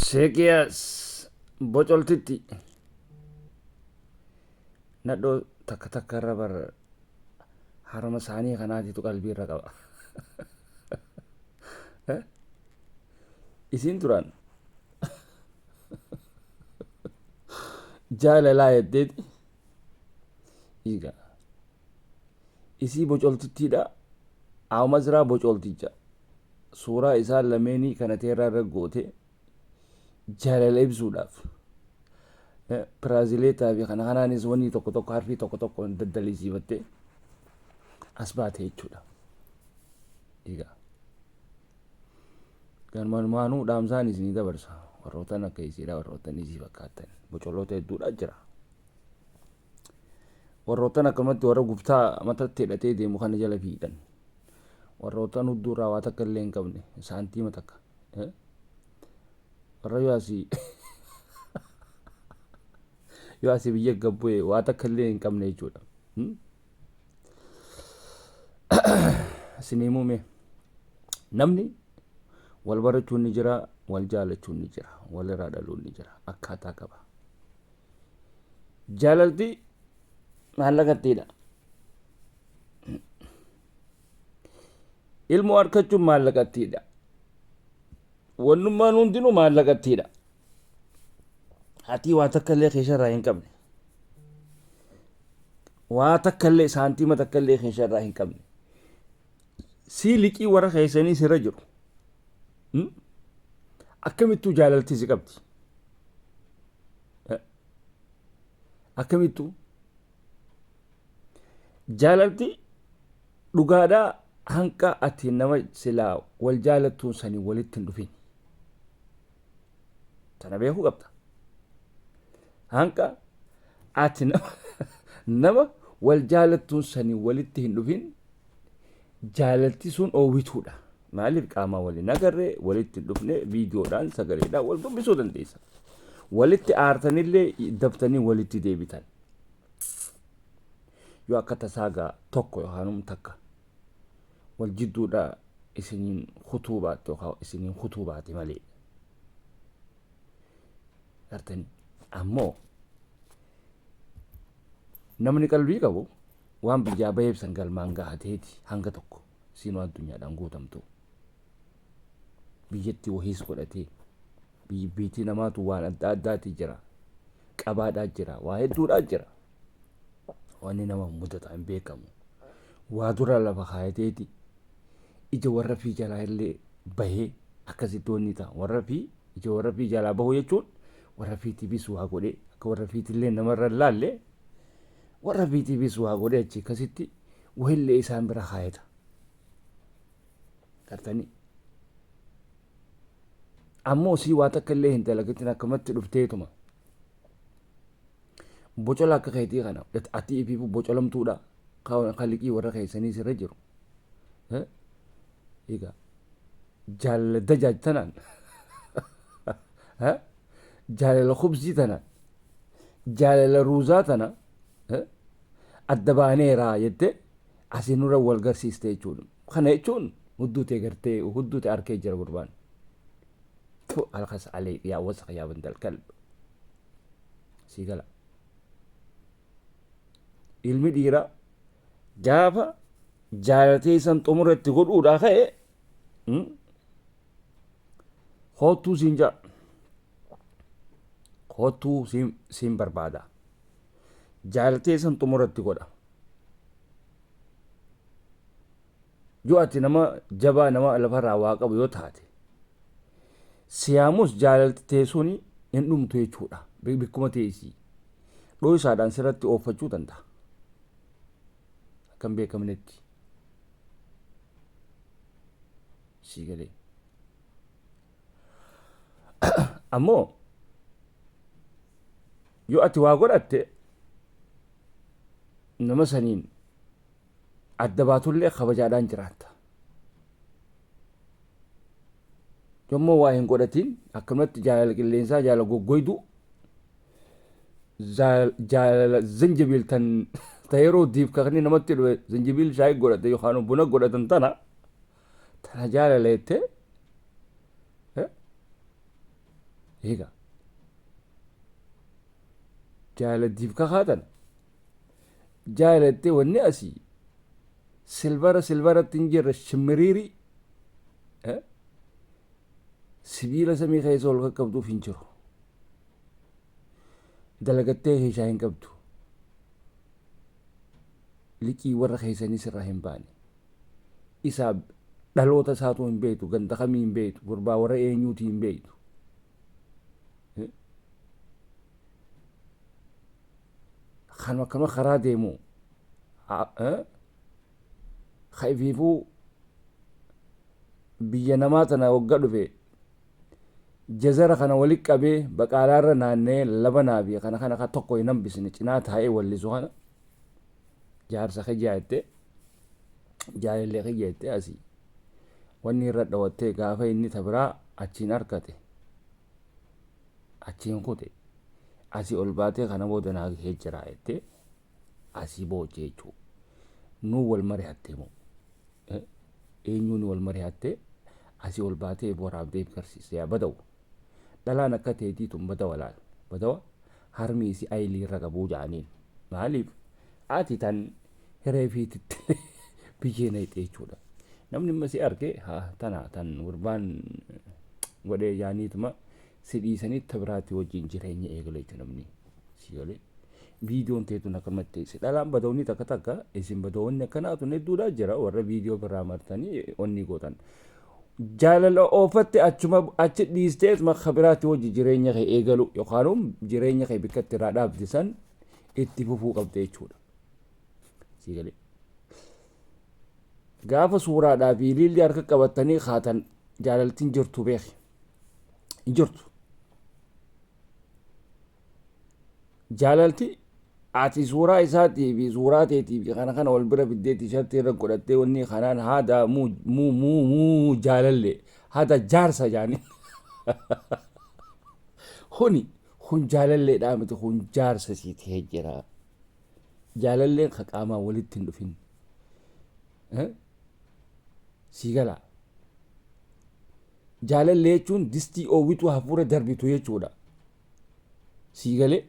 Sheekiyaas bocoltitti nadhoo takka takka irra bar harama isaanii kanaatitu qalbii irra qaba. Isiin turaan jaalalaa heddeeti egaa isii bocoltittiidha. Awma jiraa bocolticha suuraa isaa lameenii kana teerraa irra goote jaalala ibsuudhaaf piraazileetaa fi kana kanaanis wanni tokko tokko harfii tokko tokko daddalisiifattee as baate jechuudha. Egaa ganumaanuu dhaamsaan isinii dabarsa warrootan akka isiidha warrootan isii fakkaatan bocoloota hedduudha jira. Warrootan akkamatti warra gubtaa matatti hidhatee deemu kana jala fiidhan warrootan hudduurraa waa takka illee hin qabne saantiima takka warra yoo asii biyya gabbu'e waa takka illee hin qabne jechuudha. Isinii muume namni wal barachuun ni jira, wal jaalachuun ni jira, wal irraa dhaluun ni jira. Akkaataa qaba. Jaalalti maallaqattiidha. Ilmoo harkachuun maallaqattiidha. Wannummaan hundinuu maallaqattiidha. Hatii waa takka illee keesharraa hin qabne. Waa takka illee saantiima takka illee keesharraa hin qabne. Sii liqii warra keessanii sirra jiru. Akkamittuu jaalaltii si qabdi. Akkamittuu jaalalti dhugaadhaa hanqa ati nama silaa wal jaalattuun sanii walitti hin dhufin. Tana beekuu qabda. Hanqa ati nama wal jaalattuun sanii walitti hin dhufin jaalalti sun oowwituudha. Maaliif qaamaa waliin agarree walitti dhufne viidiyoodhaan sagaleedhaan wal dubbisuu dandeessa. Walitti aartanillee daftanii walitti deebitan. Yoo akka tasaagaa tokko yookaan takka wal jidduudhaa isiniin kutuu baatte yookaan isiniin kutuu baate malee. Gartanii ammoo namni qalbii qabu waan biyyaa baheebsan galmaan gahateeti hanga tokko siinoo addunyaadhaan guutamtu. Biyyatti wahiis godhatee biitii namaatu waan adda addaati jira. Qabaadhaa jira. Waa hedduudhaa jira. Wanni nama mudata hin beekamu. Waa dura lafa kaayateeti ija warra fi jalaa illee bahee akkasitti wanni ta'a. Warra fi ija warra fi jalaa bahu jechuun warra fiitiifis waa godhee akka warra fiitillee namarra laallee warra fiitiifis waa godhee achi akkasitti wahillee isaan bira kaayata. Gartanii ammoo sii waa takka illee hin dalagatin akkamatti dhufteetuma bocola akka keetii kana ati ifiifu bocolamtuudha kan liqii warra keessanii sirra jiru. Egaa jaalala dajaaj tanaan jaalala khubsii tanaan jaalala ruuzaa tana adda baaneeraa jettee asinurra wal garsiiste jechuudha. Kana jechuun hudduute gartee hudduute arkee jira gurbaan. Alkhas alee yaa wasaq yaa bandal kalb siigala ilmi dhiiraa gaafa jaalatee san xumurratti godhuudhaa ka'e hoottuu siin jaa hoottuu siin barbaada jaalatee san xumurratti godha. Yoo ati nama jabaa nama lafarraa waa qabu yoo taate siyaamus jaalalti teessuun hin dhumtu jechuudha. Bikkuma teessii dhoosaadhaan sirratti ooffachuu danda'a. Akkan beekamnetti sii galee. Ammoo yoo ati waa godhatte nama saniin adda baatullee kabajaadhaan jiraatta. Yommuu waa hin godhatiin akkanumatti jaalala qilleensaa jaalala goggoydu jaalala zanjabiil tan yeroo diif kakni namatti dhufe zanjabiil shaayii godhate yookaan buna godhatan tana jaalala jettee eega jaaladdiif kakaatan jaalattee wanni asii silbaratti hin jirre shimmiriirii sibiila samii keessa ol qaqqabduuf hin jiru. Dalagattee keeshaa hin qabdu. Liqii warra keessanii sirraa hin baane. Isaa dhaloota isaatu hin beektu, ganda kamii hin beektu, gurbaa warra eenyuutii hin beektu. Kanuma akkama karaa deemu kaifiifuu biyya namaa tana wagga dhufe jazara kana walitti qabee baqaalaarra naannee labanaa fi kana ka tokko hin hambisne cinaa taa'ee wallisu kana jaarsa kiyyaa'ettee jaalallee kiyyaa'ettee asii wanni irra dhawattee gaafa inni tabiraa achiin harkate achiin kute asii ol baatee kana booda naa gahee jira jettee asii boochee jechuudha. Nuu wal mari'attee moo eenyuun wal mari'attee asii ol baatee boraabdee garsiise yaa bada'u. Dhalaan akka teetiitun badawa laal badawa harmi isi ayilii irra qabuu ja'aniin maaliif ati tan hiree fiititti biyyee na hixee jechuudha. Namni amma si arge tana tan gurbaan godhee jaaniituma si dhiisanii tabiraatti wajjin jireenya eegalee namni si galee viidiyoon teetuun akkanumatti teesse dhalaan badawni takka isin badawonni akkanaatu hedduudhaa jira warra viidiyoo biraa martanii onni gootan. Jaalala oofatte achuma achi dhiistees makka biraatti wajji jireenya kee eegalu yookaan jireenya kee bikkatti irraa dhaabdisan itti fufuu qabde jechuudha. Si galee gaafa suuraadhaa fi ililli harka qabatanii kaatan jaalaltiin jirtu beeki hin jirtu. Jaalalti ati suuraa isaatii fi suuraa teetii fi kana wal bira fiddee tiishartii irra godhattee wanni kanaan haada muu jaalalle haada jaarsa jaani kun jaalalleedhaa miti kun jaarsa sii ta'ee jira. Jaalalleen ka qaamaa walitti hin dhufin sii galaa. Jaalallee jechuun distii oowwitu hafuura darbitu jechuudha. Sii galee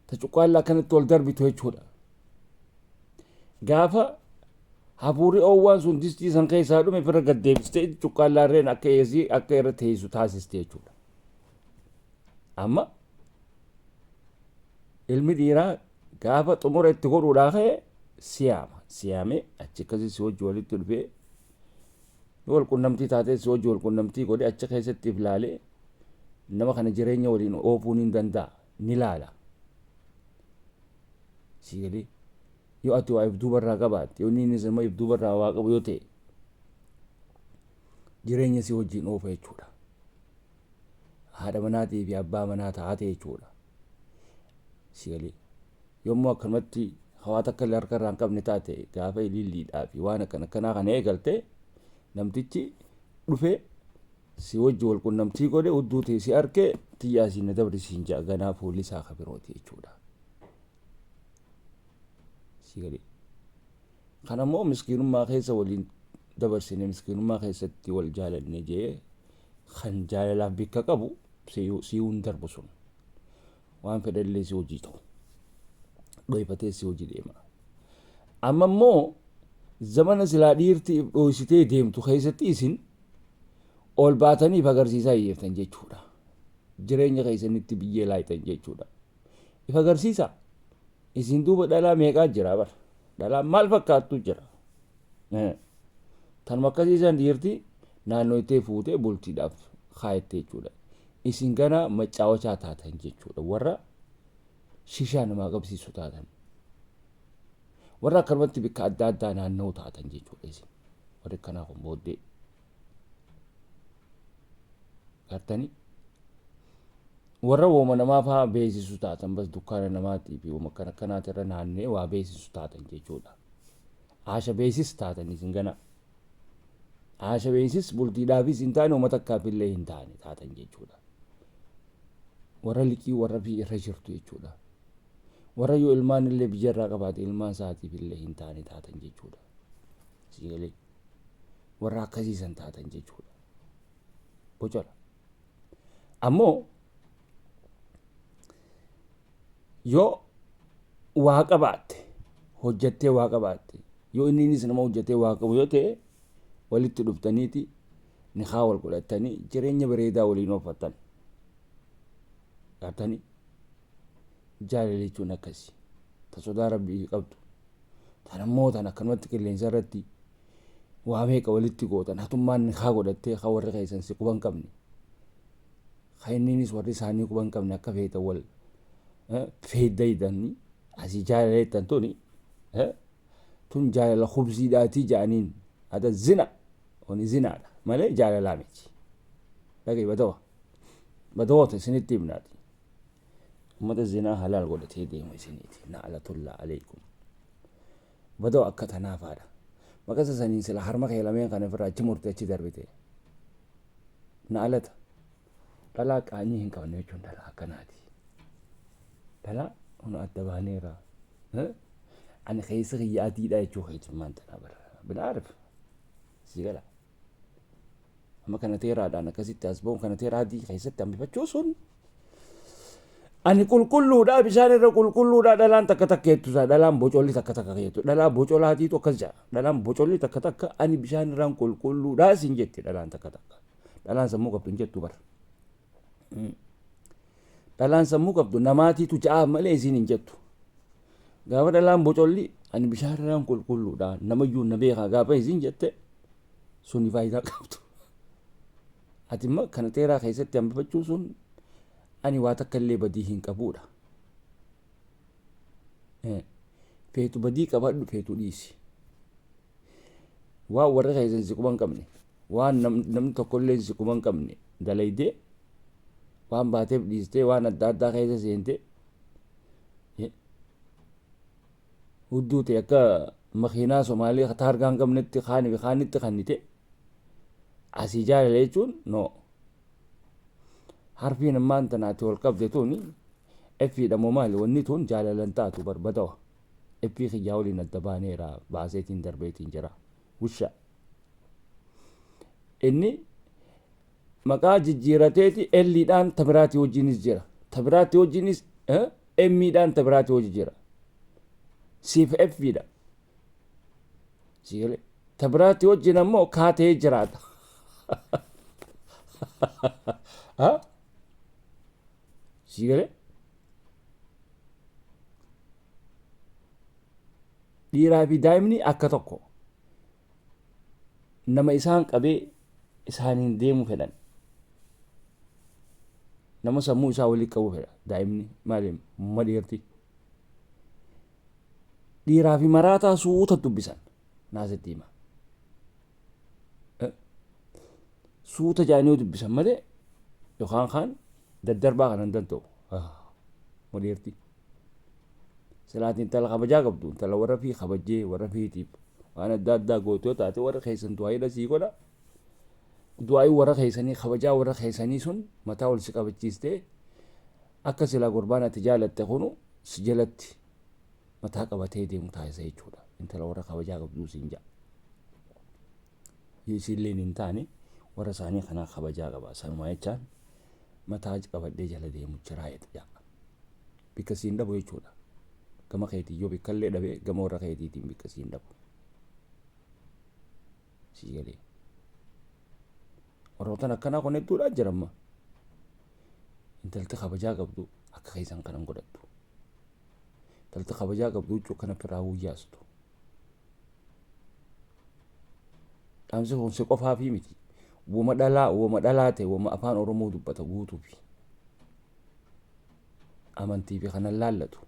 ta cuqqaallaa kanatti wal darbitu jechuudha. Gaafa hafuurri oowwaan sun distii san keessaa dhume firra gad deebistee cuqqaallaarreen akka eesii akka irra teessu taasiste jechuudha. Amma ilmi dhiiraa gaafa xumura itti godhuudhaa ka'e siyaamee achi akkasii si wajji walitti dhufee wal qunnamtii taatee si wajji wal qunnamtii godhe achi keessatti ilaalee nama kana jireenya waliin oofuun hin danda'a ni laala. Si galee yoo ati waa ibduu barraa qabaatte yoo inni immoo ibduu barraa waa qabu yoo ta'e jireenya si wajjin oofa jechuudha. Haadha manaatii fi abbaa manaa taate jechuudha. Si galee yommuu akkanumatti hawaa takka illee harka irraa hin qabne taate gaafa ililliidhaa fi waan akkanaa kana eegalte namtichi dhufee si wajji wal qunnamtii godhe hudduu ta'e si arkee xiyyaa si na dabarisiin ja'a ganaa fuulli isaa ka birooti jechuudha. Si galee kanammoo miskiinummaa keessa waliin dabarsine miskiinummaa keessatti wal jaalanne jee kan jaalalaaf bikka qabu si'uun darbu sun waan fedhallee si hojii ta'u dhoyfatee si hojii deema. Amma immoo zamana silaa dhiirtiif dhoysitee deemtu keessatti isin ol baataniif agarsiisaa hiyyeeftan jechuudha. Jireenya keessanitti biyyee laaytan jechuudha. If agarsiisa isin duuba dhalaa meeqaa jira bara dhalaa maal fakkaattu jira. Tanuma akkasiisan dhiirti naannoo ittee fuutee bultiidhaaf kaayatte jechuudha. Isin gana maccaawachaa taatan jechuudha. Warra shishaa namaa qabsiisu taatan. Warra akkanumatti bikka adda addaa naannoo taatan jechuudha isin. Warri akkanaa kun booddee gartanii warra wooma namaa fa'aa beeksisu taatan bas dukkaana namaatii fi wooma akkanaatti irra naannee waa beeksisu taatan jechuudha. Haasha beesis taatan isin gana. Haasha beesis bultiidhaafis hin taane uummata akkaafillee hin taane taatan jechuudha. Warra liqii warra biyya irra jirtu jechuudha. Warra yoo ilmaan illee biyya irraa qabaate ilmaan isaatiif illee hin taane taatan jechuudha. Si galee warra akkasiisan taatan jechuudha. bocola. Ammoo yoo waa qabaatte hojjettee waa qabaatte yoo inninis nama hojjetee waa qabu yoo ta'e walitti dhuftaniiti nikaa wal godhatanii jireenya bareedaa waliin ooffattan. Gaartanii jaalala jechuun akkasii ta sodaa rabbii qabdu tan ammoo tan akkanumatti qilleensa irratti waa meeqa walitti gootan hatummaan nikaa godhattee ka warri keessan si quban qabne ka inninis warri isaanii quban qabne akka feetan wal feeddayidanii asii jaalala jettan tun jaalala khubsiidhaatii jedhaniin hada zina wani zinaadha malee jaalalaa miti. Dhagay badawoota isinitti himnaati. Ummata zinaa halaal godhatee deemu isiniiti na'alatullaa alaykum. Badawa akka tanaafaadha. Maqasa saniin sila harma kee lameen kana ofirraa achi murtee achi darbite. Na'alata dhalaa qaanii hin qabne jechuun dhalaa akkanaati. Dhalaa kun adda baaneera. Ani keessa kiyya adiidha jechuu keetimmaan tanaa bara. Bila arif si gala. Amma kana teeraadhaan akkasitti as ba'uun kana teeraa adii keessatti hambifachuu sun ani qulqulluudha bishaan irra qulqulluudha dhalaan takka takkeettusa dhalaan bocolli takka takka keettu dhalaa bocolaatiitu akkas jedha dhalaan bocolli takka takka ani bishaan irraan qulqulluudha sin jetti dhalaan takka takka dhalaan sammuu qabdu hin jettu bara. Dhalaan sammuu qabdu namaatiitu ja'a malee isin hin jettu. Gaafa dhalaan bocolli ani bishaan irraan qulqulluudha namayyuu na beekaa gaafa isin jette suni faayidaa qabdu. Ati immoo kana teeraa keessatti hambifachuu sun ani waa takka illee badii hin qabuudha. Feetu badii qabadhu feetu dhiisi. Waan warra keessan si quban qabne waan namni tokko illee si quban qabne dalaydee waan baateef dhiistee waan adda addaa keessa seentee hudduu ta'e akka makiinaa Somaalee taargaan qabnetti kaanitti kannite asii jaalala jechuun no. Harfiin ammaan tanaati wal qabde tuni effiidha moo maali wanni tun jaalalan taatu barbadawa. Effii kiyyaa waliin adda baaneera baaseetiin darbeetiin jira. Wusha. Inni maqaa jijjiirateeti elliidhaan tabiraatii wajjinis jira. Tabiraatii wajjinis emmiidhaan tabiraatii wajji jira. Siif effiidha. Sigalee tabiraatii wajjin ammoo kaatee jiraata. Sigalee dhiiraa fi daa'imni akka tokko nama isaan qabee isaaniin deemu fedhan nama sammuu isaa walii qabu fedha daa'imni maali madheerti dhiiraa fi maraataa suuta dubbisan naasatti hima suuta jaanii dubbisan malee yookaan kaan daddarbaa kanan danda'u madheerti salaatiin tala kabajaa qabdu tala warra fi kabajee warra fiitiif waan adda addaa gootoo taate warra keessan du'aayidha sii godha du'aayii warra keessanii kabajaa warra keessanii sun mataa ol si qabachiistee akka silaa gurbaan ati jaalatte kunu si jalatti mataa qabatee deemu taasisa jechuudha intala warra kabajaa qabduu siin ja'a isiilleen hin taane warra isaanii kanaa kabajaa qaba sanumaa jechaan mataa qabadhee jala deemu jiraa jedha bikka siin dhabu jechuudha gama keetii yoo bikkallee dhabee gama warra keetiitiin bikka siin dhabu sii galee warrootan akkanaa kun hedduudhaa jiramma intalti kabajaa qabdu akka keessan kanan godhattu intalti kabajaa qabdu jechuu kana firaa wuyyaastu dhaamsi kun si qofaa fi miti wama dhalaa ta'e wama afaan oromoo dubbata guutuufi amantii fi kanan laallatu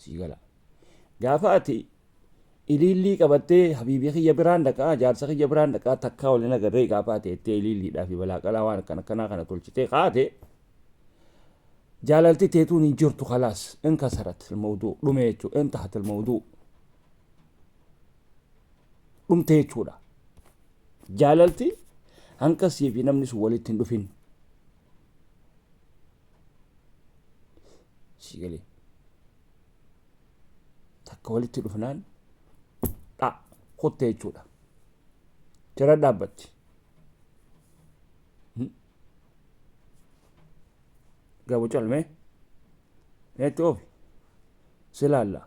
sii gala gaafa ati ilillii qabattee habiibii kiyya biraan dhaqaa jaarsa kiyya biraan dhaqaa takkaa waliin agarree gaafa ati ettee ililliidhaa fi balaa qalaa waan akkanaa kana tolchitee kaate jaalalti teetuun hin jirtu khalaas in kasarat ilmawduu dhume jechuu in tahat ilmawduu dhumte jechuudha jaalalti hanka sii fi namni sun walitti hin dhufin sii galee takka walitti dhufnaan kutte jechuudha jara dhaabbatti قابو جلمي نتوف سلالا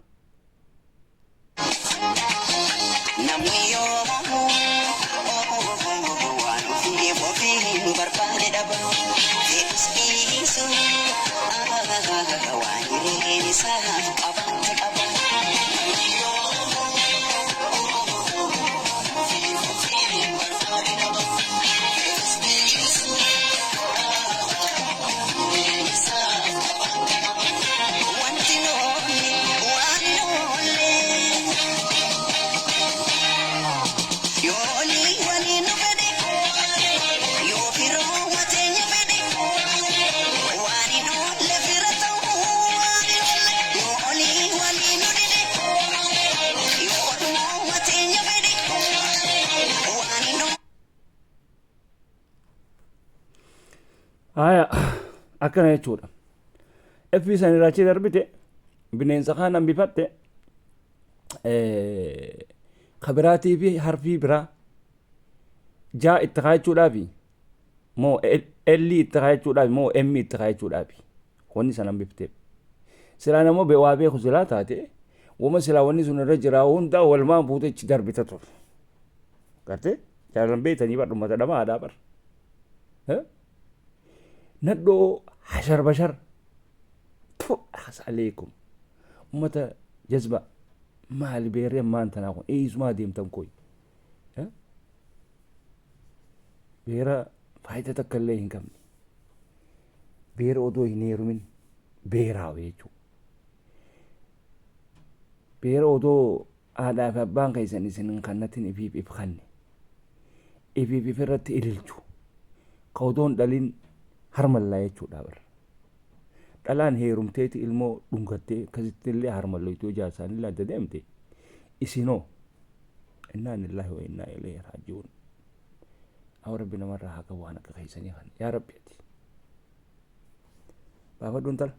haya akkana jechuudha effi san irraachi darbite bineensa kaan hambifatte kabiraatii fi harfii biraa jaa itti kaayachuudhaafi moo elli itti kaayachuudhaafi moo emmi itti kaayachuudhaafi wanni san hambifteef silaa namoo waa beeku silaa taate wama silaa wanni sun irra jiraa hunda walmaan fuute ichi darbita ture garte jaalan beeytanii bar ummata dhamaa aadaa bar nadhoo hashar bashar asaleekum ummata jazba maali beeree maantanaa kun eeyisumaa deemtan koy beera faayidaa takka illee hin qabne beera odoo hin heerumin beeraawe jechuu beera odoo haadhaa fi abbaan keessan isin kannatin ifiif if kanne ifiif if irratti ililchu ka odoon dhalin harmallaa jechuudha bar dhalaan heerumteeti ilmoo dhungattee akkasitti illee harmalloytuu jaasaanii laadda deemte isinoo innaa lillahi wa innaa ilayhi raaji'uun أو ربنا مرة هكذا وأنا كخيسني خان يا ربي بابا دون تل